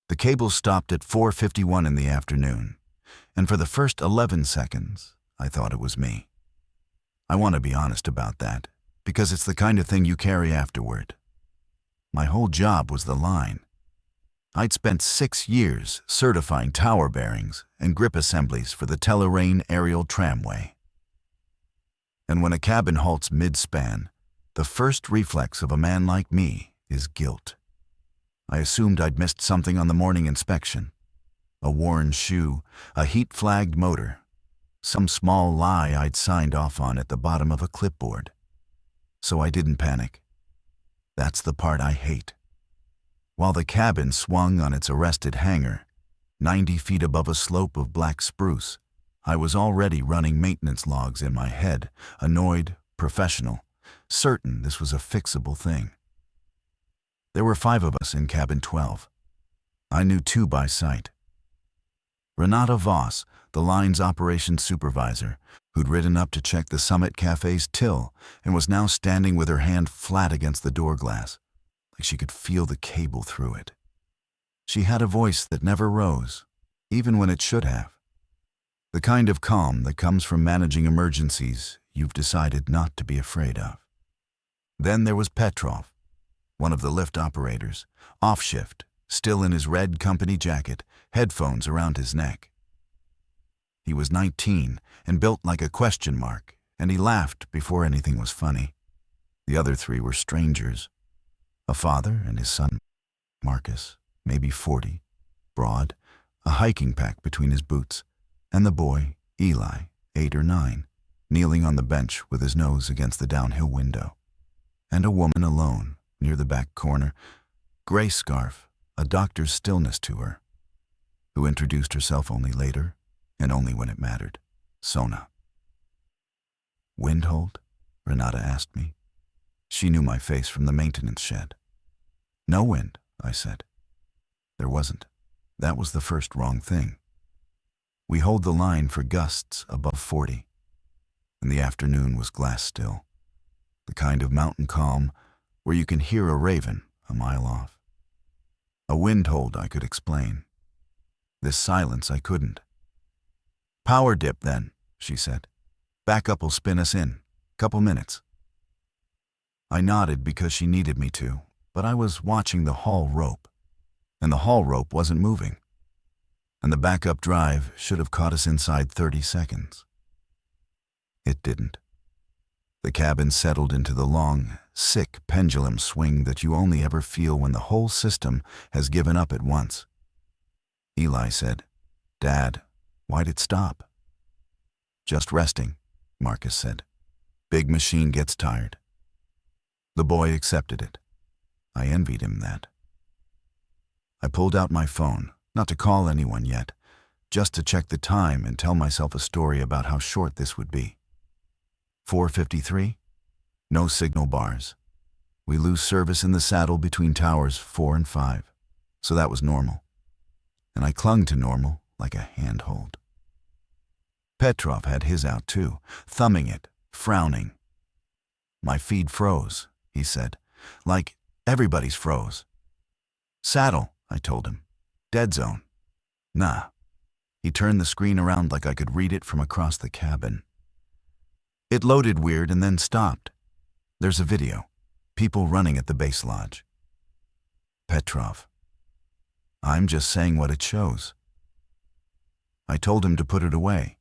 The cable stopped at 4:51 in the afternoon, and for the first 11 seconds, I thought it was me. I want to be honest about that, because it's the kind of thing you carry afterward. My whole job was the line. I'd spent 6 years certifying tower bearings and grip assemblies for the Telerain aerial tramway. And when a cabin halts mid-span, the first reflex of a man like me is guilt. I assumed I'd missed something on the morning inspection. A worn shoe, a heat-flagged motor, some small lie I'd signed off on at the bottom of a clipboard. So I didn't panic. That's the part I hate. While the cabin swung on its arrested hanger, 90 feet above a slope of black spruce, I was already running maintenance logs in my head, annoyed, professional, certain this was a fixable thing. There were 5 of us in cabin 12. I knew 2 by sight. Renata Voss, the line's operations supervisor, who'd ridden up to check the Summit Cafe's till and was now standing with her hand flat against the door glass, like she could feel the cable through it. She had a voice that never rose, even when it should have. The kind of calm that comes from managing emergencies you've decided not to be afraid of. Then there was Petrov, one of the lift operators, off shift, still in his red company jacket, headphones around his neck. He was 19 and built like a question mark, and he laughed before anything was funny. The other 3 were strangers. A father and his son, Marcus, maybe 40, broad, a hiking pack between his boots, and the boy, Eli, 8 or 9, kneeling on the bench with his nose against the downhill window. And a woman alone, near the back corner, gray scarf, a doctor's stillness to her, who introduced herself only later, and only when it mattered, Sona. "Windhold?" Renata asked me. She knew my face from the maintenance shed. "No wind," I said. There wasn't. That was the first wrong thing. We hold the line for gusts above 40, and the afternoon was glass still, the kind of mountain calm where you can hear a raven a mile off. A windhold I could explain. This silence I couldn't. "Power dip then," she said. "Backup will spin us in. Couple minutes." I nodded because she needed me to, but I was watching the haul rope, and the haul rope wasn't moving. And the backup drive should have caught us inside 30 seconds. It didn't. The cabin settled into the long, sick pendulum swing that you only ever feel when the whole system has given up at once. Eli said, "Dad, why'd it stop?" "Just resting," Marcus said. "Big machine gets tired." The boy accepted it. I envied him that. I pulled out my phone, not to call anyone yet, just to check the time and tell myself a story about how short this would be. 4:53, no signal bars. We lose service in the saddle between towers 4 and 5, so that was normal. And I clung to normal like a handhold. Petrov had his out too, thumbing it, frowning. "My feed froze," he said, "like everybody's froze." "Saddle," I told him. "Dead zone." "Nah." He turned the screen around like I could read it from across the cabin. It loaded weird and then stopped. There's a video. People running at the base lodge. Petrov. "I'm just saying what it shows." I told him to put it away.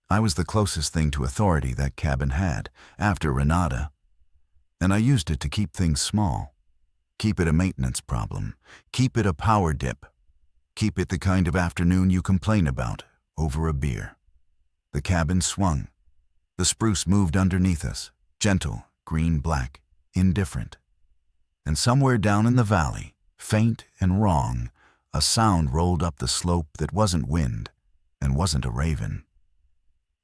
I was the closest thing to authority that cabin had, after Renata, and I used it to keep things small. Keep it a maintenance problem. Keep it a power dip. Keep it the kind of afternoon you complain about over a beer. The cabin swung. The spruce moved underneath us, gentle, green-black, indifferent. And somewhere down in the valley, faint and wrong, a sound rolled up the slope that wasn't wind and wasn't a raven.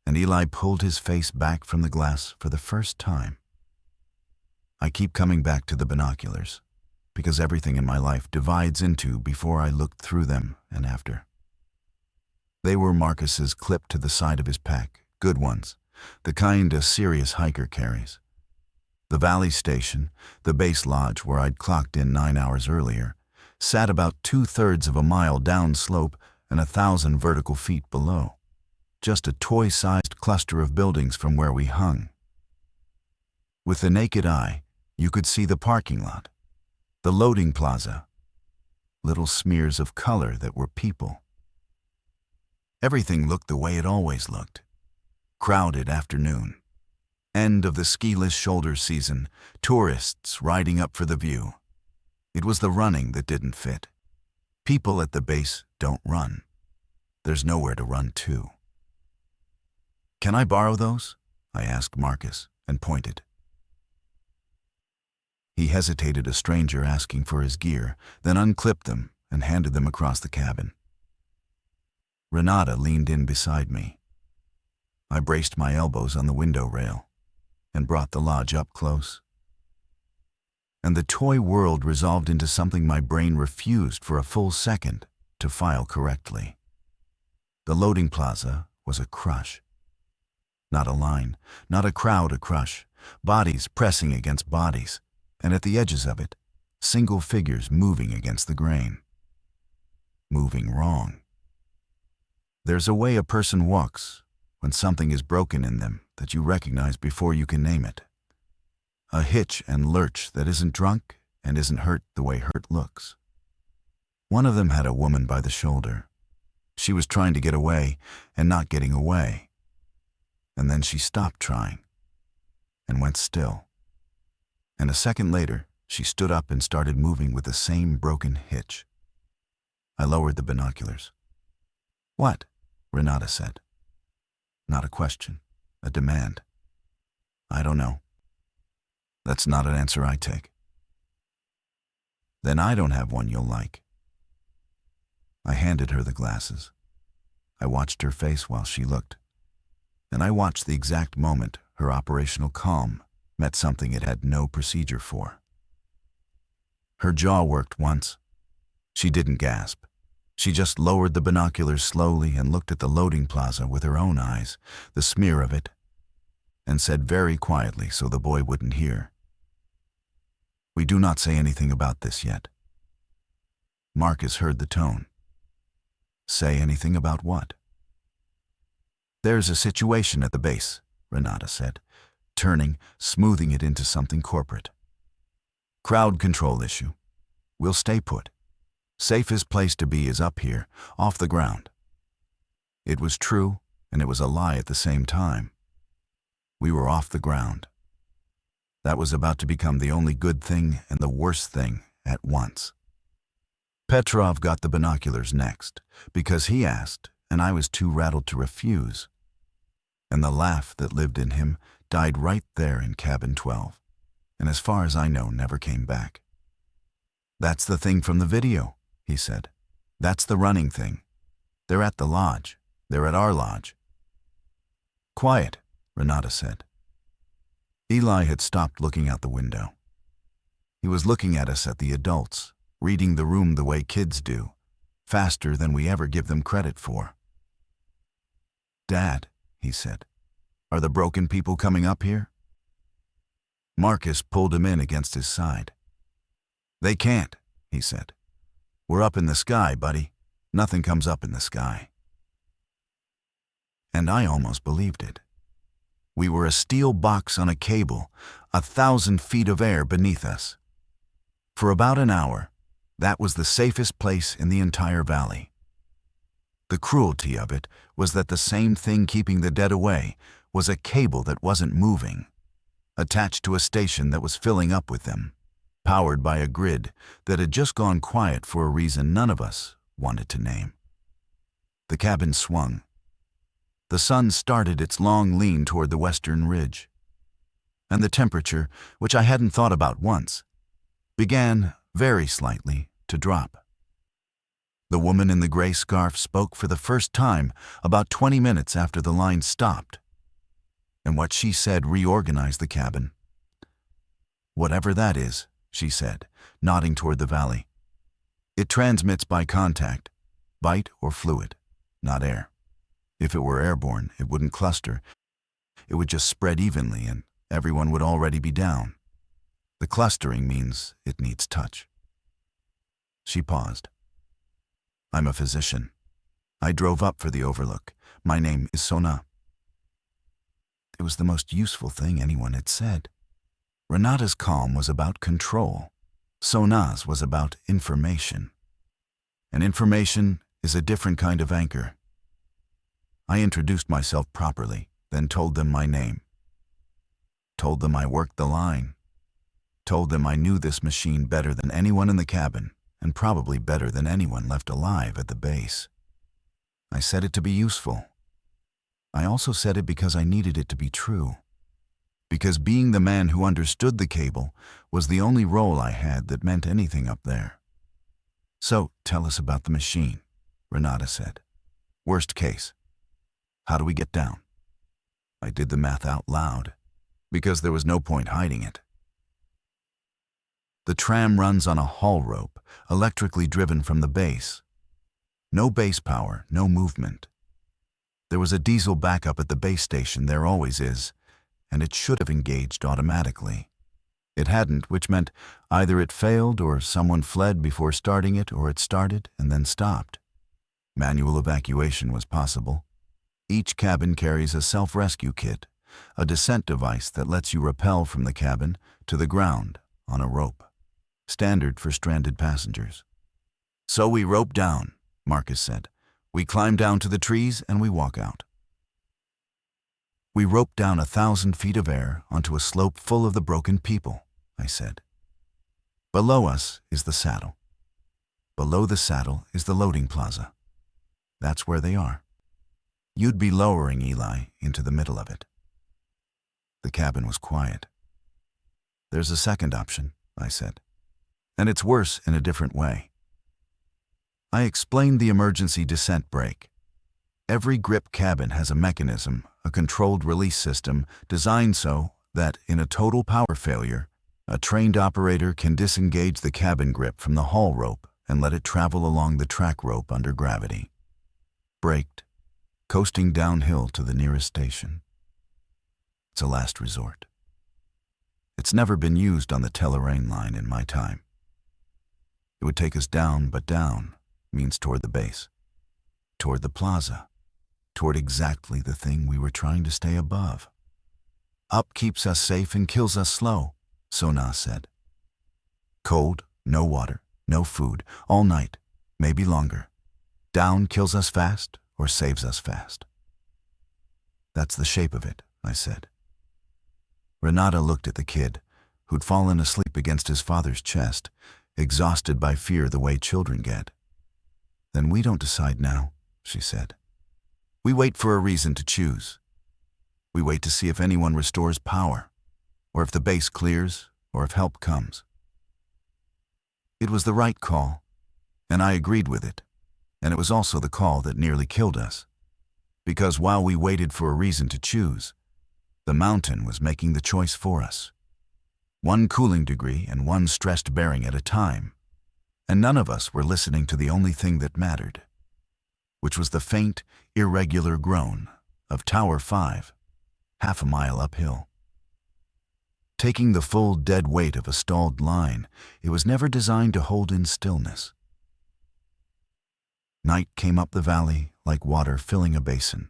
And Eli pulled his face back from the glass for the first time. I keep coming back to the binoculars, because everything in my life divides into before I looked through them and after. They were Marcus's clipped to the side of his pack, good ones, the kind a serious hiker carries. The valley station, the base lodge where I'd clocked in 9 hours earlier, sat about 2/3 of a mile downslope and 1,000 vertical feet below. Just a toy-sized cluster of buildings from where we hung. With the naked eye, you could see the parking lot, the loading plaza, little smears of color that were people. Everything looked the way it always looked. Crowded afternoon. End of the skiless shoulder season, tourists riding up for the view. It was the running that didn't fit. People at the base don't run. There's nowhere to run to. "Can I borrow those?" I asked Marcus and pointed. He hesitated, a stranger asking for his gear, then unclipped them and handed them across the cabin. Renata leaned in beside me. I braced my elbows on the window rail and brought the lodge up close. And the toy world resolved into something my brain refused for a full second to file correctly. The loading plaza was a crush. Not a line, not a crowd, a crush. Bodies pressing against bodies, and at the edges of it, single figures moving against the grain. Moving wrong. There's a way a person walks when something is broken in them that you recognize before you can name it. A hitch and lurch that isn't drunk and isn't hurt the way hurt looks. One of them had a woman by the shoulder. She was trying to get away and not getting away. And then she stopped trying and went still. And a second later, she stood up and started moving with the same broken hitch. I lowered the binoculars. "What?" Renata said. Not a question, a demand. "I don't know." "That's not an answer I take." "Then I don't have one you'll like." I handed her the glasses. I watched her face while she looked. And I watched the exact moment her operational calm met something it had no procedure for. Her jaw worked once. She didn't gasp. She just lowered the binoculars slowly and looked at the loading plaza with her own eyes, the smear of it, and said very quietly so the boy wouldn't hear, "We do not say anything about this yet." Marcus heard the tone. "Say anything about what?" "There's a situation at the base," Renata said, turning, smoothing it into something corporate. "Crowd control issue. We'll stay put. Safest place to be is up here, off the ground." It was true, and it was a lie at the same time. We were off the ground. That was about to become the only good thing and the worst thing at once. Petrov got the binoculars next, because he asked, and I was too rattled to refuse. And the laugh that lived in him died right there in cabin 12, and as far as I know, never came back. "That's the thing from the video," he said. "That's the running thing. They're at the lodge. They're at our lodge." "Quiet," Renata said. Eli had stopped looking out the window. He was looking at us, at the adults, reading the room the way kids do, faster than we ever give them credit for. "Dad," he said, "are the broken people coming up here?" Marcus pulled him in against his side. "They can't," he said. "We're up in the sky, buddy. Nothing comes up in the sky." And I almost believed it. We were a steel box on a cable, 1,000 feet of air beneath us. For about an hour, that was the safest place in the entire valley. The cruelty of it was that the same thing keeping the dead away was a cable that wasn't moving, attached to a station that was filling up with them, powered by a grid that had just gone quiet for a reason none of us wanted to name. The cabin swung. The sun started its long lean toward the western ridge, and the temperature, which I hadn't thought about once, began, very slightly, to drop. The woman in the gray scarf spoke for the first time about 20 minutes after the line stopped, and what she said reorganized the cabin. "Whatever that is," she said, nodding toward the valley. "It transmits by contact, bite or fluid, not air. If it were airborne, it wouldn't cluster. It would just spread evenly and everyone would already be down. The clustering means it needs touch." She paused. I'm a physician. I drove up for the overlook. My name is Sona. It was the most useful thing anyone had said. Renata's calm was about control. Sona's was about information. And information is a different kind of anchor. I introduced myself properly, then told them my name. Told them I worked the line. Told them I knew this machine better than anyone in the cabin, and probably better than anyone left alive at the base. I said it to be useful. I also said it because I needed it to be true. Because being the man who understood the cable was the only role I had that meant anything up there. So, tell us about the machine, Renata said. Worst case. How do we get down? I did the math out loud, because there was no point hiding it. The tram runs on a haul rope, electrically driven from the base. No base power, no movement. There was a diesel backup at the base station, there always is, and it should have engaged automatically. It hadn't, which meant either it failed or someone fled before starting it, or it started and then stopped. Manual evacuation was possible. Each cabin carries a self-rescue kit, a descent device that lets you rappel from the cabin to the ground on a rope, standard for stranded passengers. So we rope down, Marcus said. We climb down to the trees and we walk out. We rope down 1,000 feet of air onto a slope full of the broken people, I said. Below us is the saddle. Below the saddle is the loading plaza. That's where they are. You'd be lowering Eli into the middle of it. The cabin was quiet. There's a second option, I said. And it's worse in a different way. I explained the emergency descent brake. Every grip cabin has a mechanism, a controlled release system, designed so that, in a total power failure, a trained operator can disengage the cabin grip from the haul rope and let it travel along the track rope under gravity. Braked, coasting downhill to the nearest station. It's a last resort. It's never been used on the Telerain line in my time. It would take us down, but down means toward the base, toward the plaza, toward exactly the thing we were trying to stay above. Up keeps us safe and kills us slow, Sona said. Cold, no water, no food, all night, maybe longer. Down kills us fast or saves us fast. That's the shape of it, I said. Renata looked at the kid, who'd fallen asleep against his father's chest, exhausted by fear the way children get. Then we don't decide now, she said. We wait for a reason to choose. We wait to see if anyone restores power, or if the base clears, or if help comes. It was the right call, and I agreed with it, and it was also the call that nearly killed us. Because while we waited for a reason to choose, the mountain was making the choice for us. One cooling degree and one stressed bearing at a time, and none of us were listening to the only thing that mattered, which was the faint, irregular groan of Tower 5, half a mile uphill. Taking the full dead weight of a stalled line, it was never designed to hold in stillness. Night came up the valley like water filling a basin.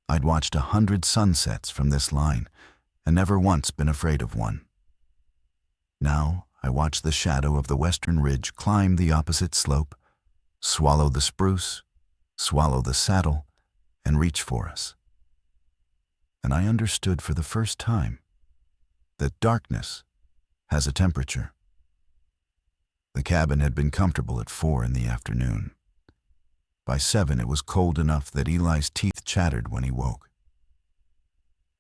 I'd watched 100 sunsets from this line and never once been afraid of one. Now I watched the shadow of the western ridge climb the opposite slope, swallow the spruce, swallow the saddle, and reach for us. And I understood for the first time that darkness has a temperature. The cabin had been comfortable at 4 in the afternoon. By 7 it was cold enough that Eli's teeth chattered when he woke.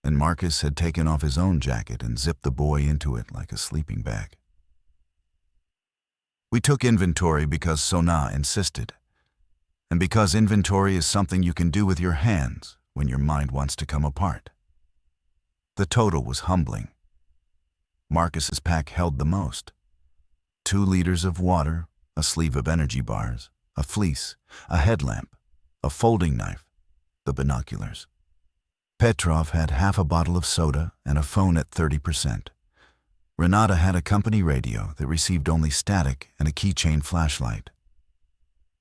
And Marcus had taken off his own jacket and zipped the boy into it like a sleeping bag. We took inventory because Sona insisted, and because inventory is something you can do with your hands when your mind wants to come apart. The total was humbling. Marcus's pack held the most. 2 liters of water, a sleeve of energy bars, a fleece, a headlamp, a folding knife, the binoculars. Petrov had half a bottle of soda and a phone at 30%. Renata had a company radio that received only static and a keychain flashlight.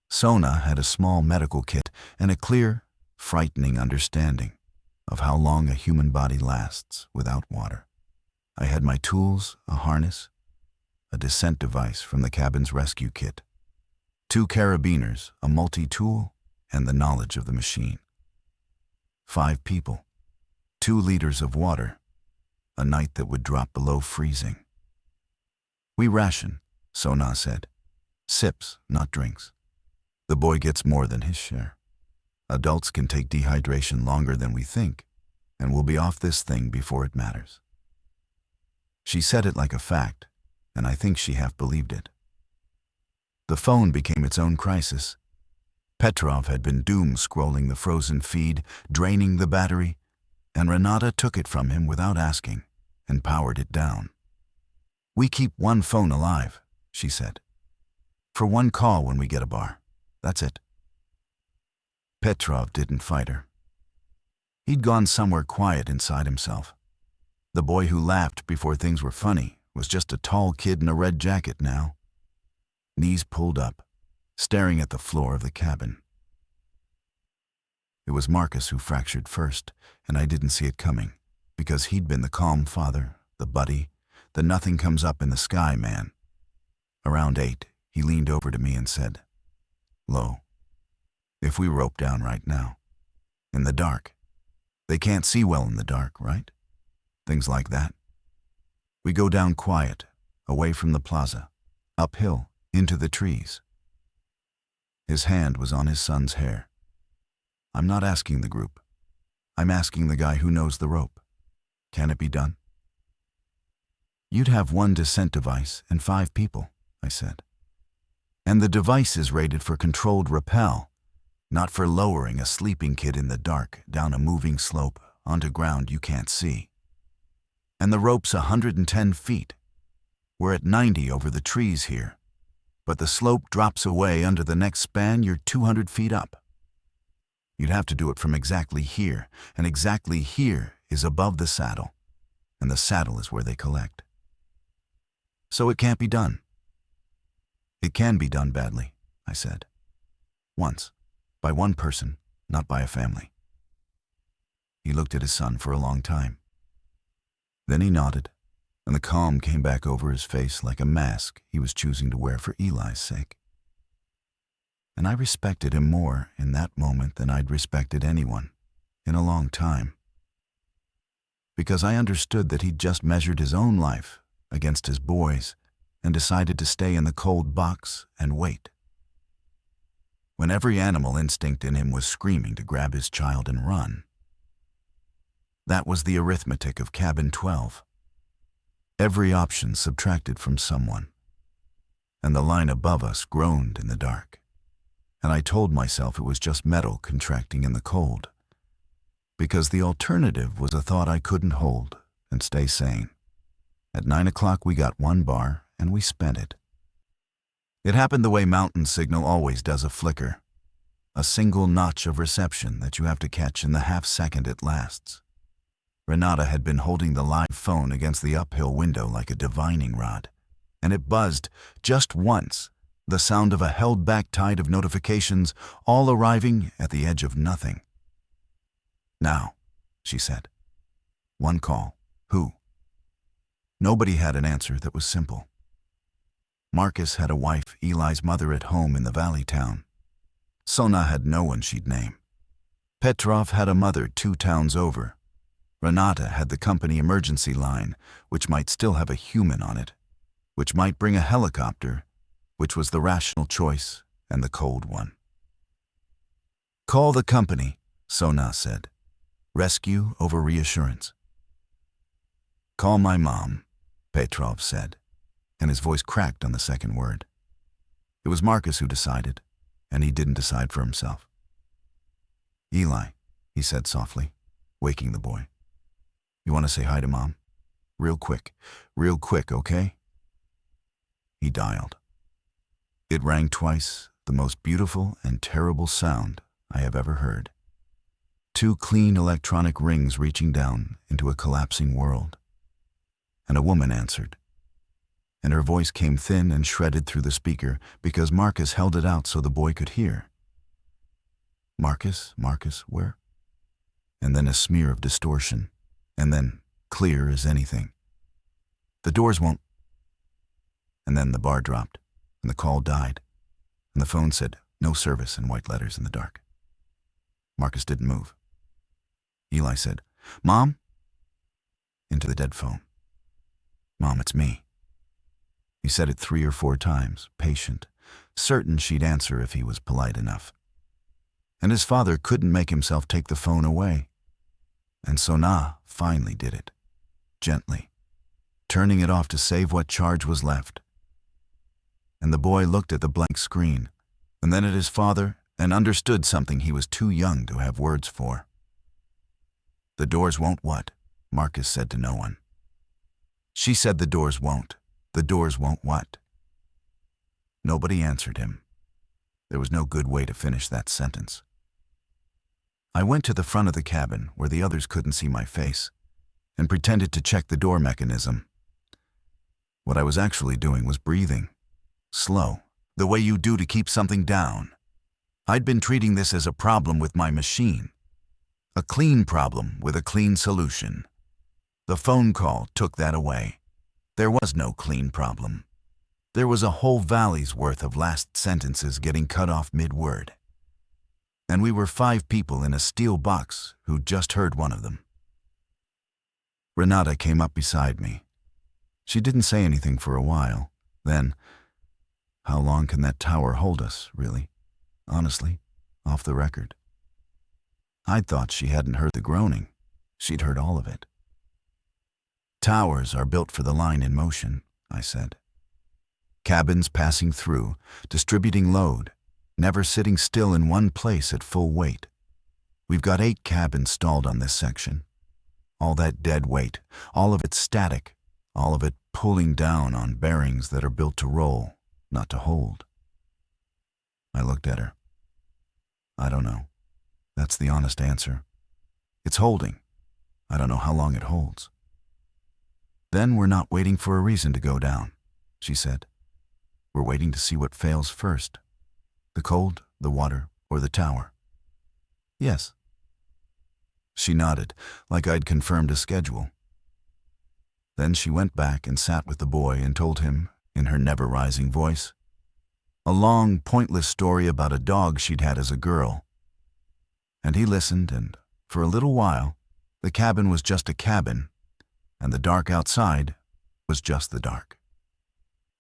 Sona had a small medical kit and a clear, frightening understanding of how long a human body lasts without water. I had my tools, a harness, a descent device from the cabin's rescue kit, 2 carabiners, a multi-tool, and the knowledge of the machine. 5 people, 2 liters of water, a night that would drop below freezing. We ration, Sona said. Sips, not drinks. The boy gets more than his share. Adults can take dehydration longer than we think, and we'll be off this thing before it matters. She said it like a fact, and I think she half believed it. The phone became its own crisis. Petrov had been doom-scrolling the frozen feed, draining the battery, and Renata took it from him without asking and powered it down. "We keep one phone alive," she said. "For one call when we get a bar. That's it." Petrov didn't fight her. He'd gone somewhere quiet inside himself. The boy who laughed before things were funny was just a tall kid in a red jacket now. Knees pulled up, staring at the floor of the cabin. It was Marcus who fractured first, and I didn't see it coming, because he'd been the calm father, the buddy, the nothing comes up in the sky man. Around 8, he leaned over to me and said, "Lo, if we rope down right now, in the dark, they can't see well in the dark, right? Things like that. We go down quiet, away from the plaza, uphill, into the trees." His hand was on his son's hair. "I'm not asking the group. I'm asking the guy who knows the rope. Can it be done?" "You'd have 1 descent device and 5 people," I said. "And the device is rated for controlled rappel, not for lowering a sleeping kid in the dark down a moving slope onto ground you can't see. And the rope's 110 feet. We're at 90 over the trees here, but the slope drops away under the next span you're 200 feet up. You'd have to do it from exactly here, and exactly here is above the saddle, and the saddle is where they collect. So it can't be done." "It can be done badly," I said. "Once, by one person, not by a family." He looked at his son for a long time. Then he nodded, and the calm came back over his face like a mask he was choosing to wear for Eli's sake. And I respected him more in that moment than I'd respected anyone in a long time. Because I understood that he'd just measured his own life against his boy's and decided to stay in the cold box and wait. When every animal instinct in him was screaming to grab his child and run. That was the arithmetic of Cabin 12. Every option subtracted from someone, and the line above us groaned in the dark. And I told myself it was just metal contracting in the cold, because the alternative was a thought I couldn't hold and stay sane. At 9 o'clock we got 1 bar, and we spent it. It happened the way mountain signal always does a flicker, a single notch of reception that you have to catch in the half-second it lasts. Renata had been holding the live phone against the uphill window like a divining rod, and it buzzed just once, the sound of a held-back tide of notifications, all arriving at the edge of nothing. "Now," she said. "1 call. Who?" Nobody had an answer that was simple. Marcus had a wife, Eli's mother, at home in the valley town. Sona had no one she'd name. Petrov had a mother 2 towns over. Renata had the company emergency line, which might still have a human on it, which might bring a helicopter, which was the rational choice and the cold one. "Call the company," Sona said. "Rescue over reassurance." "Call my mom," Petrov said, and his voice cracked on the second word. It was Marcus who decided, and he didn't decide for himself. "Eli," he said softly, waking the boy. "You want to say hi to Mom? Real quick, okay?" He dialed. It rang twice, the most beautiful and terrible sound I have ever heard. 2 clean electronic rings reaching down into a collapsing world. And a woman answered, and her voice came thin and shredded through the speaker because Marcus held it out so the boy could hear. Marcus, where? And then a smear of distortion, and then clear as anything. The doors won't. And then the bar dropped, and the call died, and the phone said, "No service," in white letters in the dark. Marcus didn't move. Eli said, "Mom?" Into the dead phone. "Mom, it's me." He said it 3 or 4 times, patient, certain she'd answer if he was polite enough. And his father couldn't make himself take the phone away. And Sona finally did it, gently, turning it off to save what charge was left. And the boy looked at the blank screen, and then at his father, and understood something he was too young to have words for. "The doors won't what?" Marcus said to no one. She said the doors won't. The doors won't what? Nobody answered him. There was no good way to finish that sentence. I went to the front of the cabin where the others couldn't see my face and pretended to check the door mechanism. What I was actually doing was breathing. Slow, the way you do to keep something down. I'd been treating this as a problem with my machine. A clean problem with a clean solution. The phone call took that away. There was no clean problem. There was a whole valley's worth of last sentences getting cut off mid-word. And we were 5 people in a steel box who'd just heard one of them. Renata came up beside me. She didn't say anything for a while. Then, how long can that tower hold us, really? Honestly, off the record. I'd thought she hadn't heard the groaning. She'd heard all of it. "Towers are built for the line in motion," I said. "Cabins passing through, distributing load, never sitting still in one place at full weight. We've got 8 cabins stalled on this section. All that dead weight, all of it static, all of it pulling down on bearings that are built to roll, not to hold." I looked at her. "I don't know. That's the honest answer. It's holding. I don't know how long it holds." "Then we're not waiting for a reason to go down," she said. "We're waiting to see what fails first. The cold, the water, or the tower." "Yes." She nodded, like I'd confirmed a schedule. Then she went back and sat with the boy and told him, in her never-rising voice, a long, pointless story about a dog she'd had as a girl. And he listened, and for a little while, the cabin was just a cabin, and the dark outside was just the dark.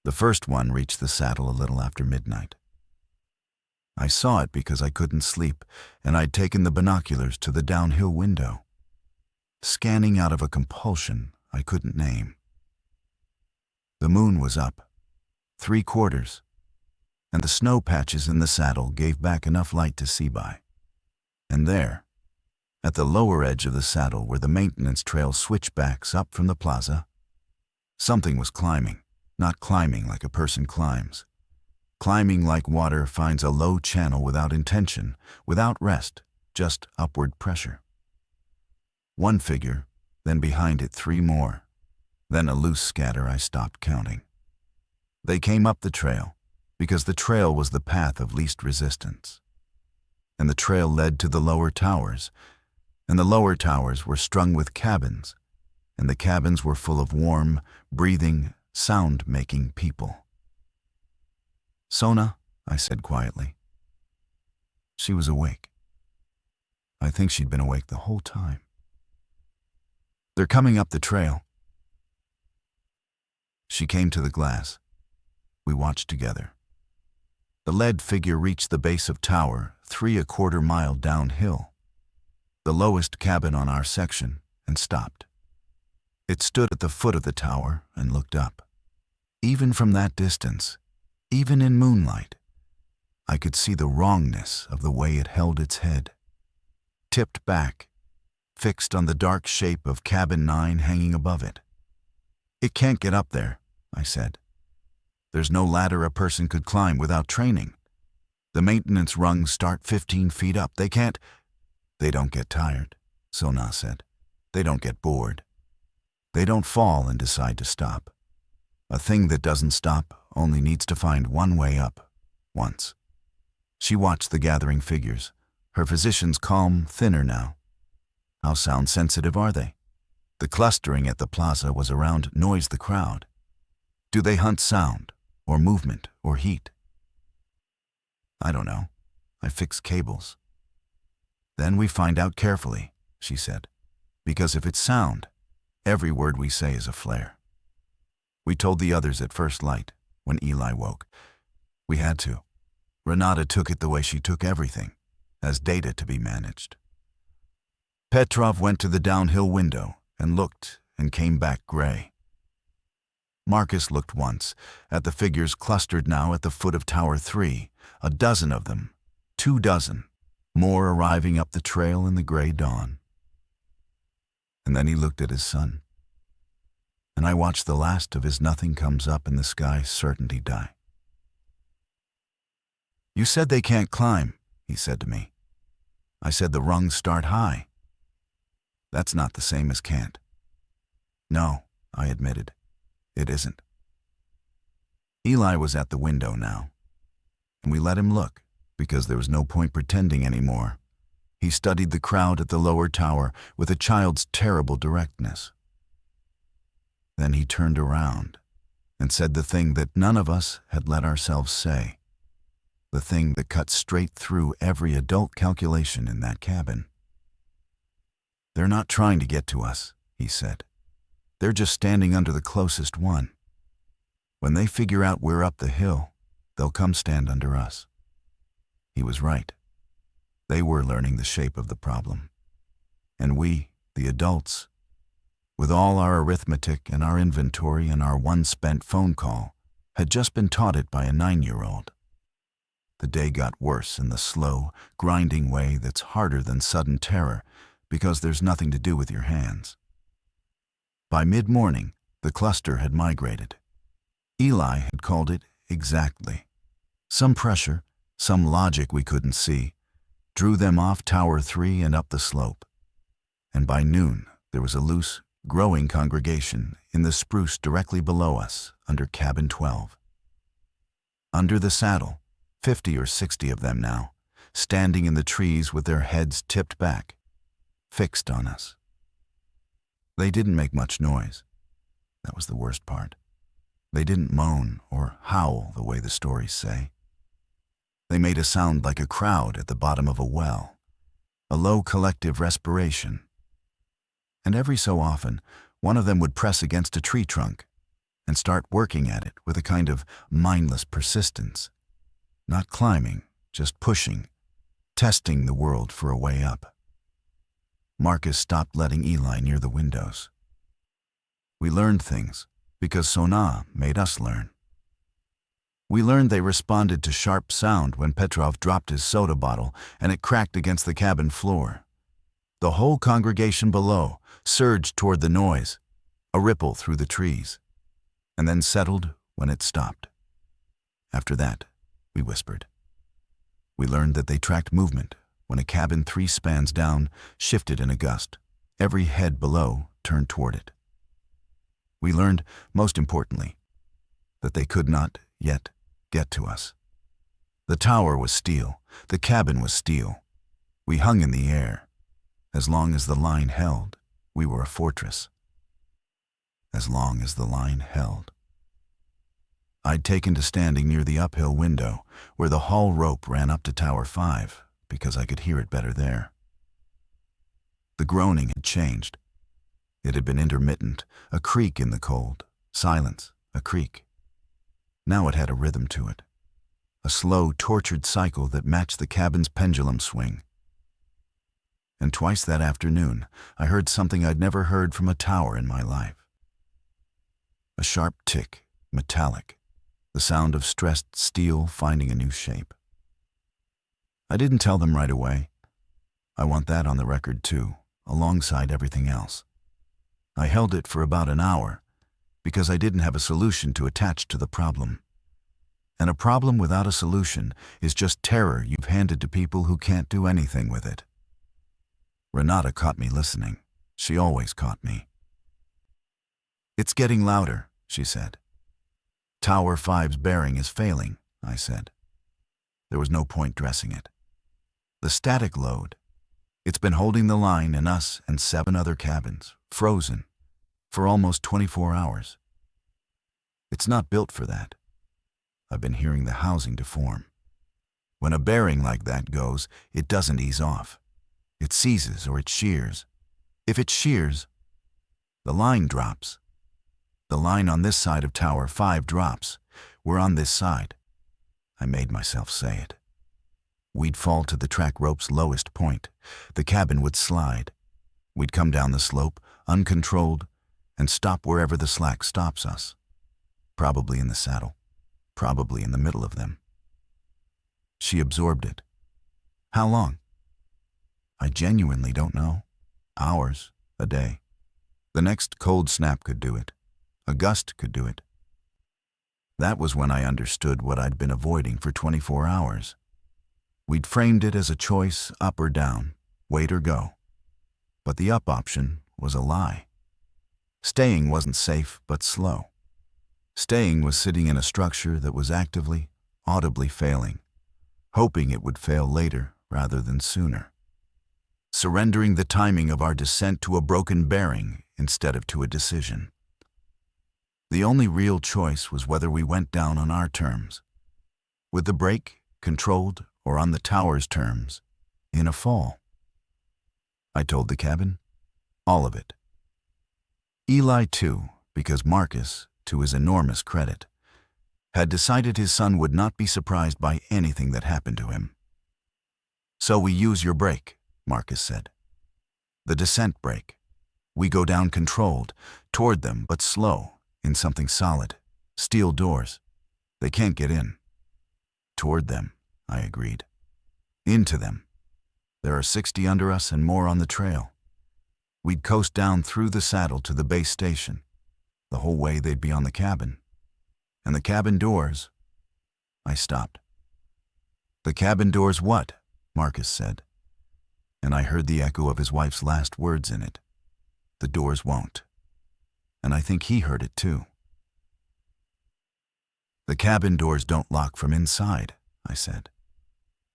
The first one reached the saddle a little after midnight. I saw it because I couldn't sleep, and I'd taken the binoculars to the downhill window, scanning out of a compulsion I couldn't name. The moon was up, 3/4, and the snow patches in the saddle gave back enough light to see by. And there, at the lower edge of the saddle where the maintenance trail switchbacks up from the plaza, something was climbing, not climbing like a person climbs. Climbing like water finds a low channel without intention, without rest, just upward pressure. 1 figure, then behind it 3 more, then a loose scatter I stopped counting. They came up the trail, because the trail was the path of least resistance. And the trail led to the lower towers, and the lower towers were strung with cabins, and the cabins were full of warm, breathing, sound-making people. "Sona," I said quietly. She was awake. I think she'd been awake the whole time. "They're coming up the trail." She came to the glass. We watched together. The lead figure reached the base of tower 3/4 mile downhill, the lowest cabin on our section, and stopped. It stood at the foot of the tower and looked up. Even from that distance, even in moonlight, I could see the wrongness of the way it held its head. Tipped back, fixed on the dark shape of cabin 9 hanging above it. "It can't get up there," I said. "There's no ladder a person could climb without training. The maintenance rungs start 15 feet up. They can't—" "They don't get tired," Sona said. "They don't get bored. They don't fall and decide to stop. A thing that doesn't stop only needs to find one way up, once. She watched the gathering figures, her physician's calm thinner now. How sound-sensitive are they? The clustering at the plaza was around noise the crowd. Do they hunt sound, or movement, or heat? I don't know. I fix cables. Then we find out carefully, she said, because if it's sound, every word we say is a flare. We told the others at first light, when Eli woke. We had to. Renata took it the way she took everything, as data to be managed. Petrov went to the downhill window and looked and came back gray. Marcus looked once at the figures clustered now at the foot of Tower 3, a dozen of them, 24, more arriving up the trail in the gray dawn. And then he looked at his son. And I watched the last of his nothing comes up in the sky certainty die. You said they can't climb, he said to me. I said the rungs start high. That's not the same as can't. No, I admitted. It isn't. Eli was at the window now, and we let him look, because there was no point pretending anymore. He studied the crowd at the lower tower with a child's terrible directness. Then he turned around and said the thing that none of us had let ourselves say, the thing that cut straight through every adult calculation in that cabin. They're not trying to get to us, he said. They're just standing under the closest one. When they figure out we're up the hill, they'll come stand under us. He was right. They were learning the shape of the problem. And we, the adults, with all our arithmetic and our inventory and our one spent phone call, had just been taught it by a 9-year-old. The day got worse in the slow, grinding way that's harder than sudden terror because there's nothing to do with your hands. By mid-morning, the cluster had migrated. Eli had called it exactly. Some pressure, some logic we couldn't see, drew them off Tower 3 and up the slope. And by noon, there was a loose, growing congregation in the spruce directly below us, under cabin 12. Under the saddle, 50 or 60 of them now, standing in the trees with their heads tipped back, fixed on us. They didn't make much noise. That was the worst part. They didn't moan or howl the way the stories say. They made a sound like a crowd at the bottom of a well, a low collective respiration. And every so often, one of them would press against a tree trunk and start working at it with a kind of mindless persistence. Not climbing, just pushing, testing the world for a way up. Marcus stopped letting Eli near the windows. We learned things because Sona made us learn. We learned they responded to sharp sound when Petrov dropped his soda bottle and it cracked against the cabin floor. The whole congregation below surged toward the noise, a ripple through the trees, and then settled when it stopped. After that, we whispered. We learned that they tracked movement when a cabin 3 spans down shifted in a gust. Every head below turned toward it. We learned, most importantly, that they could not yet get to us. The tower was steel. The cabin was steel. We hung in the air. As long as the line held, we were a fortress. As long as the line held. I'd taken to standing near the uphill window where the hall rope ran up to Tower 5 because I could hear it better there. The groaning had changed. It had been intermittent, a creak in the cold, silence, a creak. Now it had a rhythm to it, a slow, tortured cycle that matched the cabin's pendulum swing. And twice that afternoon, I heard something I'd never heard from a tower in my life. A sharp tick, metallic, the sound of stressed steel finding a new shape. I didn't tell them right away. I want that on the record too, alongside everything else. I held it for about an hour because I didn't have a solution to attach to the problem. And a problem without a solution is just terror you've handed to people who can't do anything with it. Renata caught me listening. She always caught me. It's getting louder, she said. Tower 5's bearing is failing, I said. There was no point dressing it. The static load. It's been holding the line and us and 7 other cabins, frozen, for almost 24 hours. It's not built for that. I've been hearing the housing deform. When a bearing like that goes, it doesn't ease off. It seizes or it shears. If it shears, the line drops. The line on this side of Tower 5 drops. We're on this side. I made myself say it. We'd fall to the track rope's lowest point. The cabin would slide. We'd come down the slope, uncontrolled, and stop wherever the slack stops us. Probably in the saddle. Probably in the middle of them. She absorbed it. How long? I genuinely don't know. Hours, a day. The next cold snap could do it. A gust could do it. That was when I understood what I'd been avoiding for 24 hours. We'd framed it as a choice, up or down, wait or go. But the up option was a lie. Staying wasn't safe, but slow. Staying was sitting in a structure that was actively, audibly failing, hoping it would fail later rather than sooner. Surrendering the timing of our descent to a broken bearing instead of to a decision. The only real choice was whether we went down on our terms, with the brake, controlled, or on the tower's terms, in a fall. I told the cabin, all of it. Eli too, because Marcus, to his enormous credit, had decided his son would not be surprised by anything that happened to him. So we use your brake, Marcus said. The descent brake. We go down controlled, toward them but slow, in something solid, steel doors. They can't get in. Toward them, I agreed. Into them. There are 60 under us and more on the trail. We'd coast down through the saddle to the base station. The whole way they'd be on the cabin. And the cabin doors... I stopped. The cabin doors what? Marcus said. And I heard the echo of his wife's last words in it. The doors won't. And I think he heard it too. The cabin doors don't lock from inside, I said.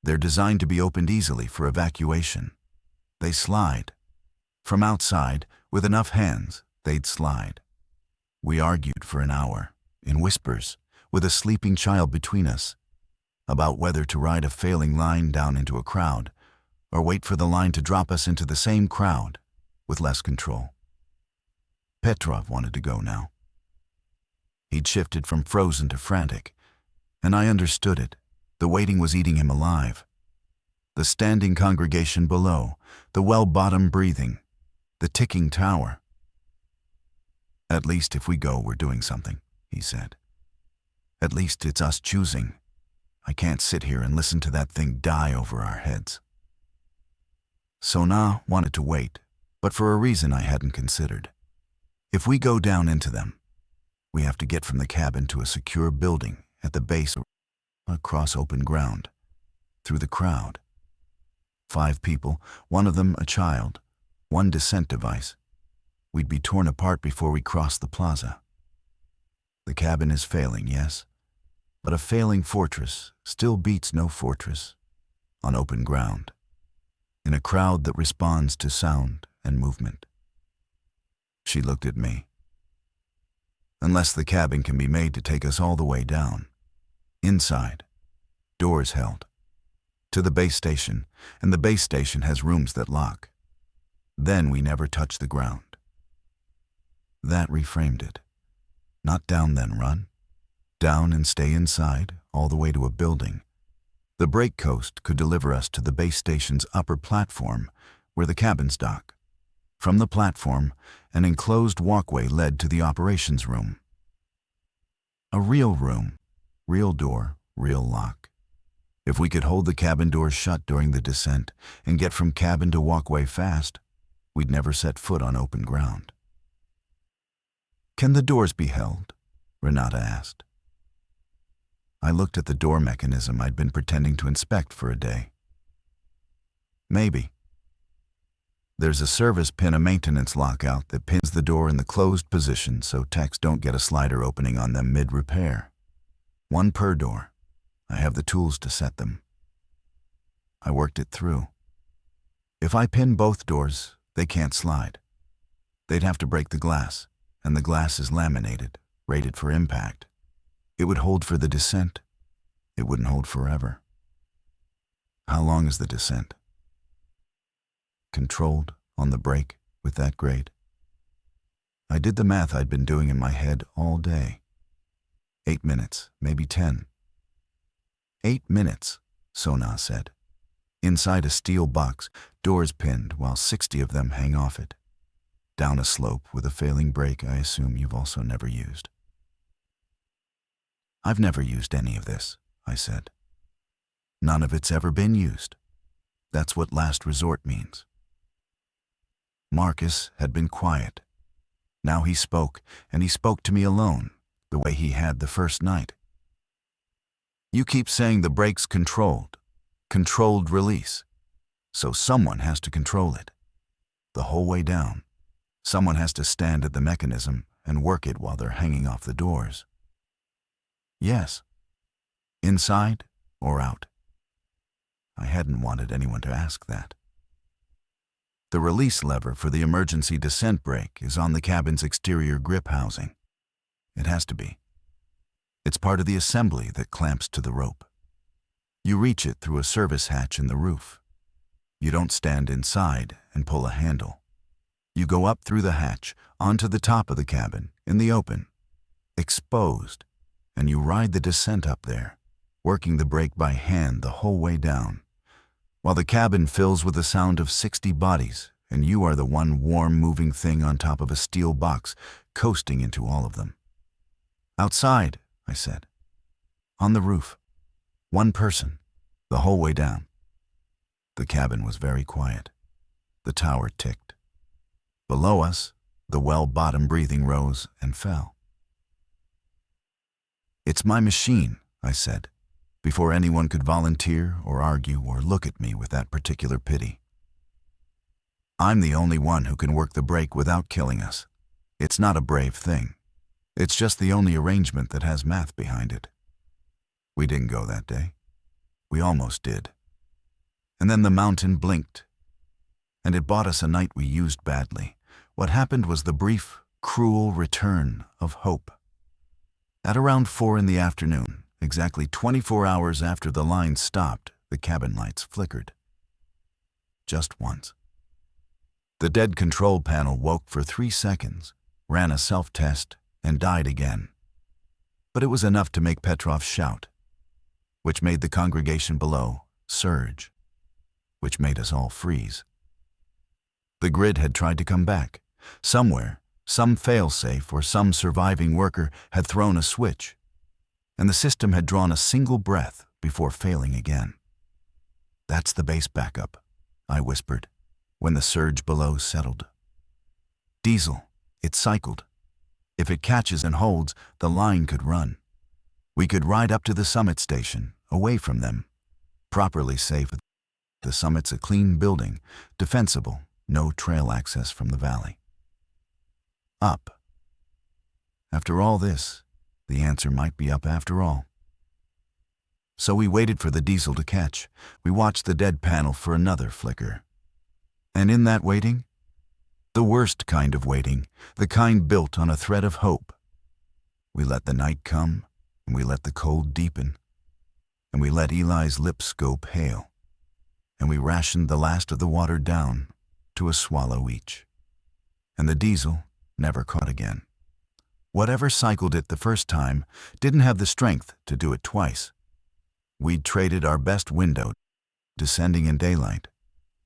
They're designed to be opened easily for evacuation. They slide. From outside, with enough hands, they'd slide. We argued for an hour, in whispers, with a sleeping child between us, about whether to ride a failing line down into a crowd, or wait for the line to drop us into the same crowd, with less control. Petrov wanted to go now. He'd shifted from frozen to frantic, and I understood it. The waiting was eating him alive. The standing congregation below, the well-bottomed breathing, the ticking tower. At least if we go, we're doing something, he said. At least it's us choosing. I can't sit here and listen to that thing die over our heads. Sona wanted to wait, but for a reason I hadn't considered. If we go down into them, we have to get from the cabin to a secure building at the base across open ground, through the crowd. 5 people, one of them a child, 1 descent device. We'd be torn apart before we crossed the plaza. The cabin is failing, yes, but a failing fortress still beats no fortress on open ground, in a crowd that responds to sound and movement. She looked at me. Unless the cabin can be made to take us all the way down. Inside, doors held. To the base station, and the base station has rooms that lock. Then we never touch the ground. That reframed it. Not down then run. Down and stay inside, all the way to a building. The brake coast could deliver us to the base station's upper platform, where the cabins dock. From the platform, an enclosed walkway led to the operations room. A real room, real door, real lock. If we could hold the cabin doors shut during the descent and get from cabin to walkway fast, we'd never set foot on open ground. Can the doors be held? Renata asked. I looked at the door mechanism I'd been pretending to inspect for a day. Maybe. There's a service pin, a maintenance lockout that pins the door in the closed position so techs don't get a slider opening on them mid-repair, One per door. I have the tools to set them. I worked it through. If I pin both doors, they can't slide. They'd have to break the glass, and the glass is laminated, rated for impact. It would hold for the descent. It wouldn't hold forever. How long is the descent? Controlled, on the brake, with that grade. I did the math I'd been doing in my head all day. 8 minutes, maybe 10. 8 minutes, Sona said. Inside a steel box, doors pinned while 60 of them hang off it. Down a slope with a failing brake I assume you've also never used. I've never used any of this, I said. None of it's ever been used. That's what last resort means. Marcus had been quiet. Now he spoke, and he spoke to me alone, the way he had the first night. You keep saying the brake's controlled release. So someone has to control it. The whole way down. Someone has to stand at the mechanism and work it while they're hanging off the doors. Yes. Inside or out? I hadn't wanted anyone to ask that. The release lever for the emergency descent brake is on the cabin's exterior grip housing. It has to be. It's part of the assembly that clamps to the rope. You reach it through a service hatch in the roof. You don't stand inside and pull a handle. You go up through the hatch, onto the top of the cabin, in the open, exposed, and you ride the descent up there, working the brake by hand the whole way down, while the cabin fills with the sound of 60 bodies, and you are the one warm moving thing on top of a steel box, coasting into all of them. Outside, I said. On the roof. One person, the whole way down. The cabin was very quiet. The tower ticked. Below us, the well bottom breathing rose and fell. It's my machine, I said, before anyone could volunteer or argue or look at me with that particular pity. I'm the only one who can work the brake without killing us. It's not a brave thing. It's just the only arrangement that has math behind it. We didn't go that day. We almost did. And then the mountain blinked. And it bought us a night we used badly. What happened was the brief, cruel return of hope. At around 4 in the afternoon, exactly 24 hours after the line stopped, the cabin lights flickered. Just once. The dead control panel woke for 3 seconds, ran a self-test, and died again. But it was enough to make Petrov shout, which made the congregation below surge, which made us all freeze. The grid had tried to come back. Somewhere, some failsafe or some surviving worker had thrown a switch, and the system had drawn a single breath before failing again. That's the base backup, I whispered, when the surge below settled. Diesel, it cycled. If it catches and holds, the line could run. We could ride up to the summit station, away from them, properly safe. The summit's a clean building, defensible, no trail access from the valley. Up. After all this, the answer might be up after all. So we waited for the diesel to catch. We watched the dead panel for another flicker. And in that waiting, the worst kind of waiting, the kind built on a thread of hope, we let the night come, and we let the cold deepen, and we let Eli's lips go pale, and we rationed the last of the water down to a swallow each. And the diesel never caught again. Whatever cycled it the first time didn't have the strength to do it twice. We'd traded our best window, descending in daylight,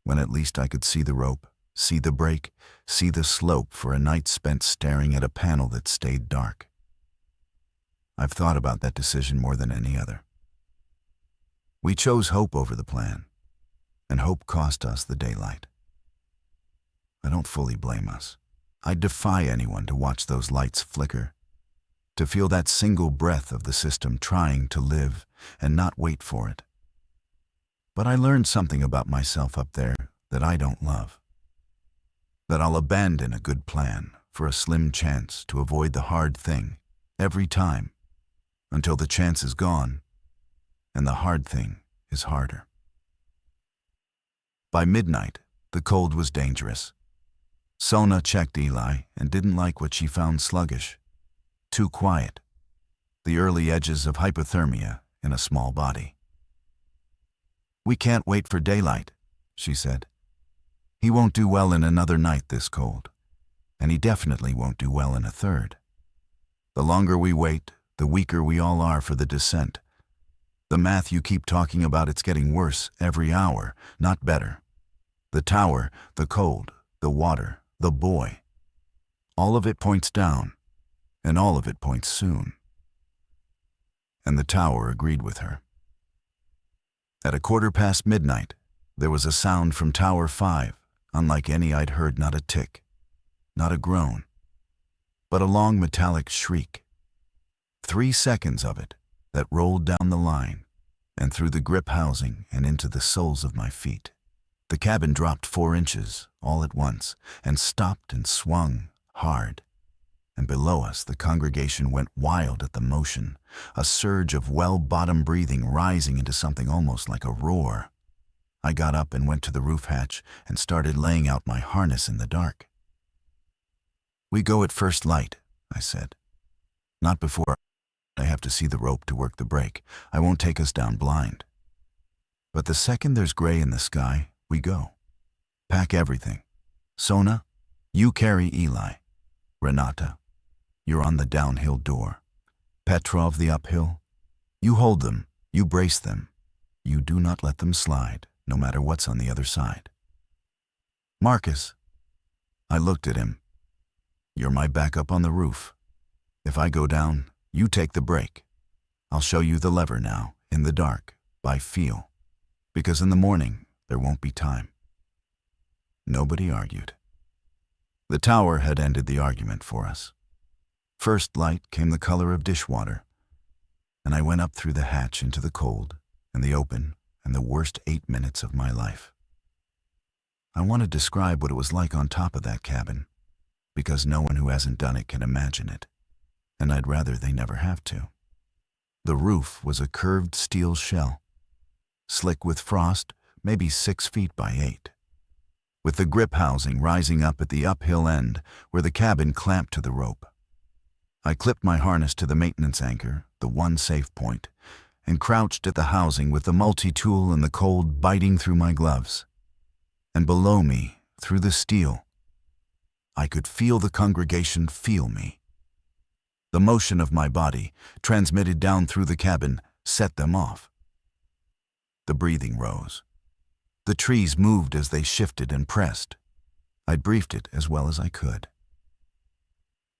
when at least I could see the rope, see the brake, see the slope for a night spent staring at a panel that stayed dark. I've thought about that decision more than any other. We chose hope over the plan, and hope cost us the daylight. I don't fully blame us. I'd defy anyone to watch those lights flicker, to feel that single breath of the system trying to live and not wait for it. But I learned something about myself up there that I don't love. That I'll abandon a good plan for a slim chance to avoid the hard thing every time, until the chance is gone, and the hard thing is harder. By midnight, the cold was dangerous. Sona checked Eli and didn't like what she found sluggish. Too quiet. The early edges of hypothermia in a small body. "We can't wait for daylight," she said. "He won't do well in another night this cold, and he definitely won't do well in a third. The longer we wait, the weaker we all are for the descent. The math you keep talking about, it's getting worse every hour, not better. The tower, the cold, the water, the boy. All of it points down, and all of it points soon." And the tower agreed with her. At midnight, there was a sound from Tower 5, unlike any I'd heard. Not a tick, not a groan, but a long metallic shriek. 3 seconds of it that rolled down the line and through the grip housing and into the soles of my feet. The cabin dropped 4 inches all at once and stopped and swung hard. And below us, the congregation went wild at the motion, a surge of well-bottom breathing rising into something almost like a roar. I got up and went to the roof hatch and started laying out my harness in the dark. "We go at first light," I said. "Not before I have to see the rope to work the brake. I won't take us down blind. But the second there's gray in the sky, we go. Pack everything. Sona, you carry Eli. Renata, you're on the downhill door. Petrov, the uphill. You hold them, you brace them. You do not let them slide, no matter what's on the other side. Marcus," I looked at him, "you're my backup on the roof. If I go down, you take the brake. I'll show you the lever now, in the dark, by feel, because in the morning there won't be time." Nobody argued. The tower had ended the argument for us. First light came the color of dishwater, and I went up through the hatch into the cold and the open and the worst 8 minutes of my life. I want to describe what it was like on top of that cabin, because no one who hasn't done it can imagine it, and I'd rather they never have to. The roof was a curved steel shell, slick with frost, maybe 6 feet by 8, with the grip housing rising up at the uphill end where the cabin clamped to the rope. I clipped my harness to the maintenance anchor, the one safe point, and crouched at the housing with the multi-tool and the cold biting through my gloves. And below me, through the steel, I could feel the congregation feel me. The motion of my body, transmitted down through the cabin, set them off. The breathing rose. The trees moved as they shifted and pressed. I briefed it as well as I could.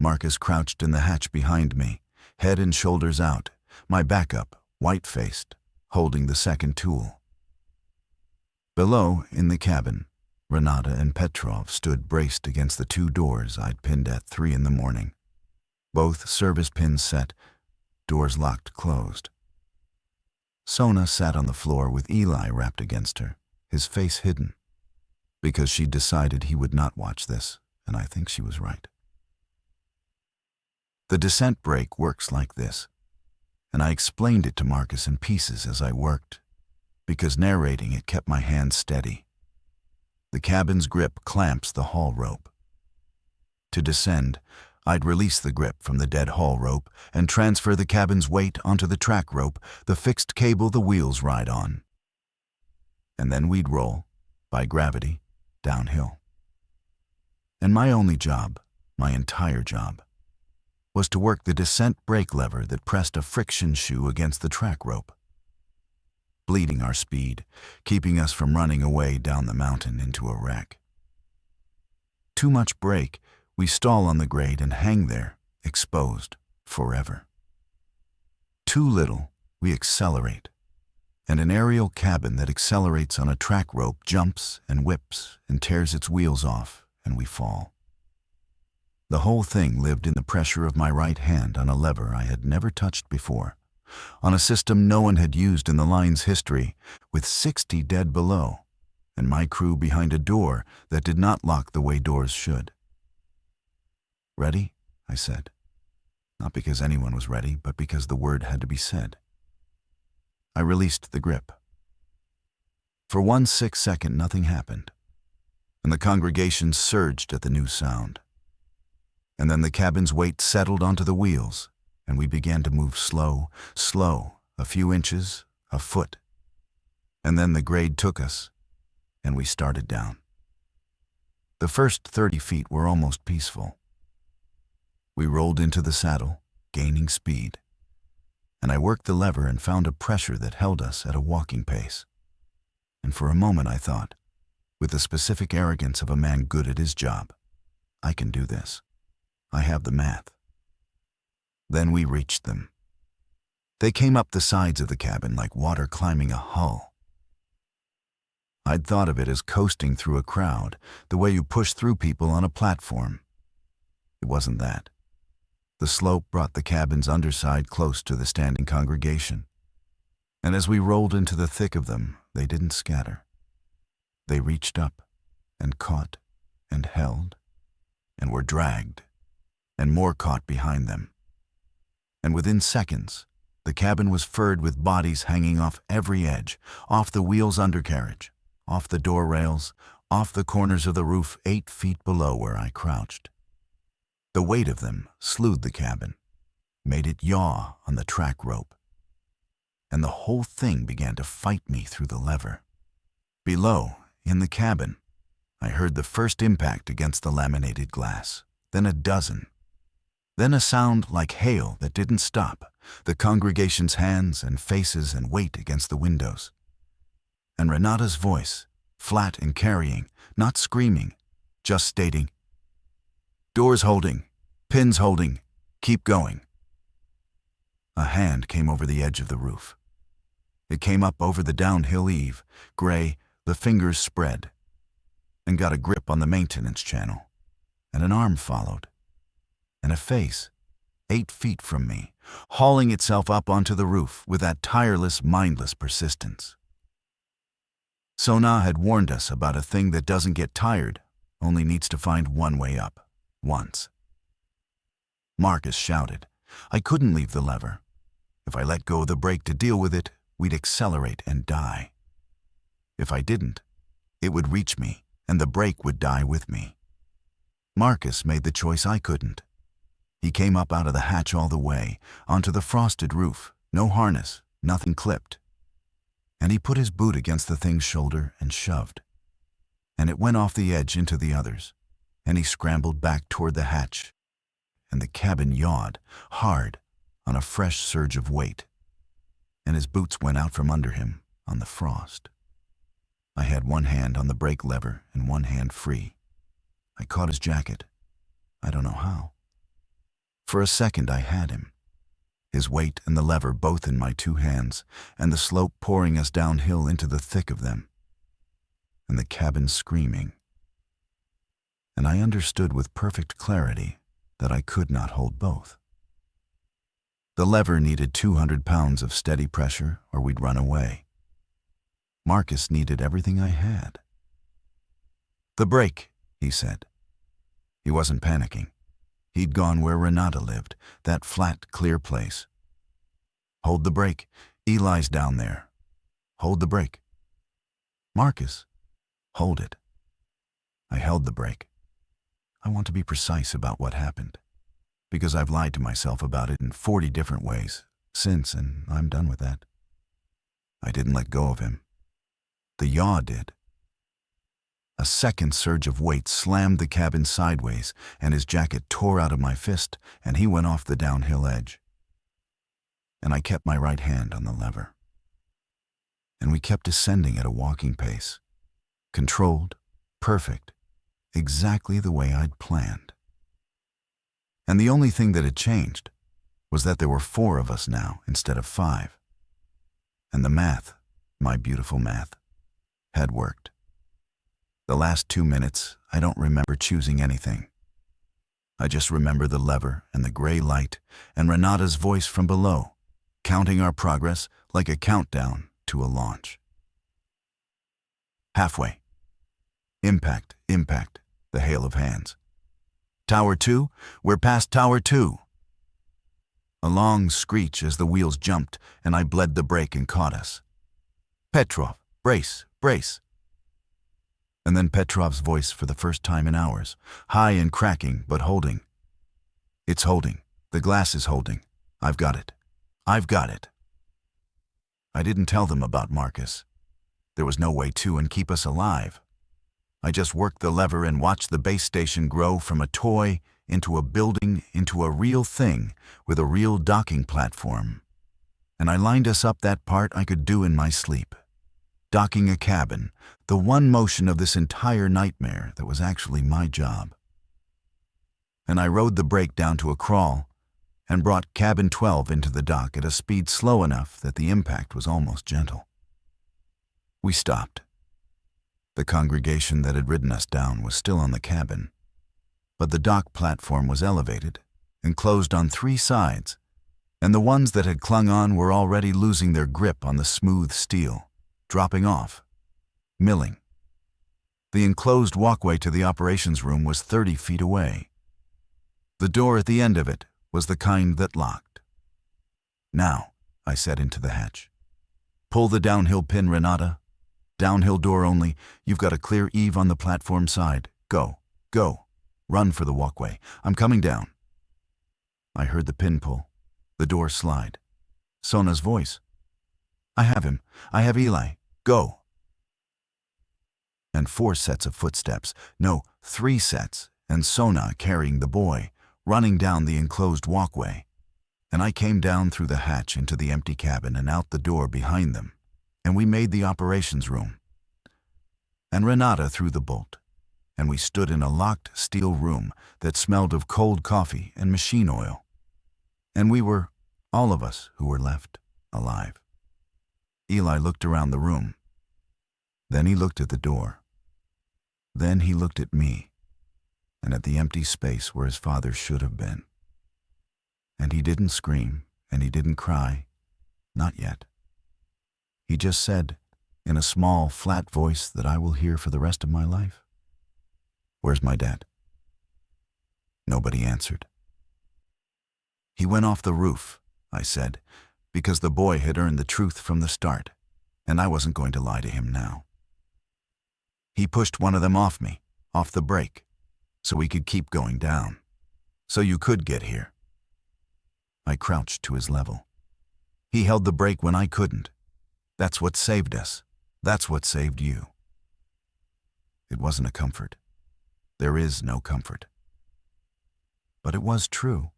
Marcus crouched in the hatch behind me, head and shoulders out, my backup, white-faced, holding the second tool. Below, in the cabin, Renata and Petrov stood braced against the 2 doors I'd pinned at 3 in the morning. Both service pins set, doors locked closed. Sona sat on the floor with Eli wrapped against her, his face hidden, because she'd decided he would not watch this, and I think she was right. The descent brake works like this, and I explained it to Marcus in pieces as I worked, because narrating it kept my hands steady. The cabin's grip clamps the haul rope. To descend, I'd release the grip from the dead haul rope and transfer the cabin's weight onto the track rope, the fixed cable the wheels ride on. And then we'd roll, by gravity, downhill. And my only job, my entire job, was to work the descent brake lever that pressed a friction shoe against the track rope, bleeding our speed, keeping us from running away down the mountain into a wreck. Too much brake, we stall on the grade and hang there, exposed, forever. Too little, we accelerate, and an aerial cabin that accelerates on a track rope jumps and whips and tears its wheels off, and we fall. The whole thing lived in the pressure of my right hand on a lever I had never touched before, on a system no one had used in the line's history, with 60 dead below, and my crew behind a door that did not lock the way doors should. "Ready?" I said. not because anyone was ready, but because the word had to be said. I released the grip. For 1 second, nothing happened, and the congregation surged at the new sound. And then the cabin's weight settled onto the wheels, and we began to move slow, a few inches, a foot. And then the grade took us, and we started down. The first 30 feet were almost peaceful. We rolled into the saddle, gaining speed, and I worked the lever and found a pressure that held us at a walking pace. And for a moment I thought, with the specific arrogance of a man good at his job, I can do this. I have the math. Then we reached them. They came up the sides of the cabin like water climbing a hull. I'd thought of it as coasting through a crowd, the way you push through people on a platform. It wasn't that. The slope brought the cabin's underside close to the standing congregation. And as we rolled into the thick of them, they didn't scatter. They reached up and caught and held and were dragged, and more caught behind them. And within seconds, the cabin was furred with bodies hanging off every edge, off the wheel's undercarriage, off the door rails, off the corners of the roof 8 feet below where I crouched. The weight of them slewed the cabin, made it yaw on the track rope, and the whole thing began to fight me through the lever. Below, in the cabin, I heard the first impact against the laminated glass, then a dozen. Then a sound like hail that didn't stop, the congregation's hands and faces and weight against the windows. And Renata's voice, flat and carrying, not screaming, just stating, "Doors holding, pins holding, keep going." A hand came over the edge of the roof. It came up over the downhill eave, gray, the fingers spread, and got a grip on the maintenance channel. And an arm followed, and a face, 8 feet from me, hauling itself up onto the roof with that tireless, mindless persistence. Sona had warned us about a thing that doesn't get tired, only needs to find one way up, once. Marcus shouted. I couldn't leave the lever. If I let go of the brake to deal with it, we'd accelerate and die. If I didn't, it would reach me, and the brake would die with me. Marcus made the choice I couldn't. He came up out of the hatch all the way, onto the frosted roof, no harness, nothing clipped. And he put his boot against the thing's shoulder and shoved. And it went off the edge into the others, and he scrambled back toward the hatch, and the cabin yawed, hard, on a fresh surge of weight, and his boots went out from under him on the frost. I had one hand on the brake lever and one hand free. I caught his jacket. I don't know how. For a second I had him, his weight and the lever both in my 2 hands, and the slope pouring us downhill into the thick of them, and the cabin screaming. And I understood with perfect clarity that I could not hold both. The lever needed 200 pounds of steady pressure or we'd run away. Marcus needed everything I had. "The brake," he said. He wasn't panicking. He'd gone where Renata lived, that flat, clear place. "Hold the brake. Eli's down there. Hold the brake." "Marcus, hold it." I held the brake. I want to be precise about what happened, because I've lied to myself about it in 40 different ways since, and I'm done with that. I didn't let go of him. The yaw did. A second surge of weight slammed the cabin sideways, and his jacket tore out of my fist, and he went off the downhill edge. And I kept my right hand on the lever. And we kept descending at a walking pace, controlled, perfect, exactly the way I'd planned. And the only thing that had changed was that there were 4 of us now instead of 5. And the math, my beautiful math, had worked. The last 2 minutes, I don't remember choosing anything. I just remember the lever and the gray light and Renata's voice from below, counting our progress like a countdown to a launch. Halfway. Impact, impact, the hail of hands. Tower 2, we're past Tower 2. A long screech as the wheels jumped, and I bled the brake and caught us. "Petrov, brace, brace." And then Petrov's voice for the first time in hours, high and cracking, but holding. "It's holding. The glass is holding. I've got it. I've got it." I didn't tell them about Marcus. There was no way to and keep us alive. I just worked the lever and watched the base station grow from a toy into a building, into a real thing with a real docking platform. And I lined us up that part I could do in my sleep. Docking a cabin, the one motion of this entire nightmare that was actually my job. And I rode the brake down to a crawl and brought cabin 12 into the dock at a speed slow enough that the impact was almost gentle. We stopped. The congregation that had ridden us down was still on the cabin, but the dock platform was elevated, enclosed on 3 sides, and the ones that had clung on were already losing their grip on the smooth steel, dropping off, milling. The enclosed walkway to the operations room was 30 feet away. The door at the end of it was the kind that locked. "Now," I said into the hatch. "Pull the downhill pin, Renata. Downhill door only. You've got a clear eave on the platform side. Go, go. Run for the walkway. I'm coming down." I heard the pin pull, the door slide. Sona's voice. "I have him. I have Eli. Go." And 4 sets of footsteps. No, 3 sets, and Sona carrying the boy, running down the enclosed walkway. And I came down through the hatch into the empty cabin and out the door behind them, and we made the operations room. And Renata threw the bolt, and we stood in a locked steel room that smelled of cold coffee and machine oil. And we were, all of us who were left, alive. Eli looked around the room. Then he looked at the door. Then he looked at me, and at the empty space where his father should have been. And he didn't scream, and he didn't cry, not yet. He just said, in a small, flat voice that I will hear for the rest of my life, "Where's my dad?" Nobody answered. "He went off the roof," I said, because the boy had earned the truth from the start, and I wasn't going to lie to him now. "He pushed one of them off me, off the brake, so we could keep going down, so you could get here." I crouched to his level. "He held the brake when I couldn't. That's what saved us. That's what saved you." It wasn't a comfort. There is no comfort. But it was true.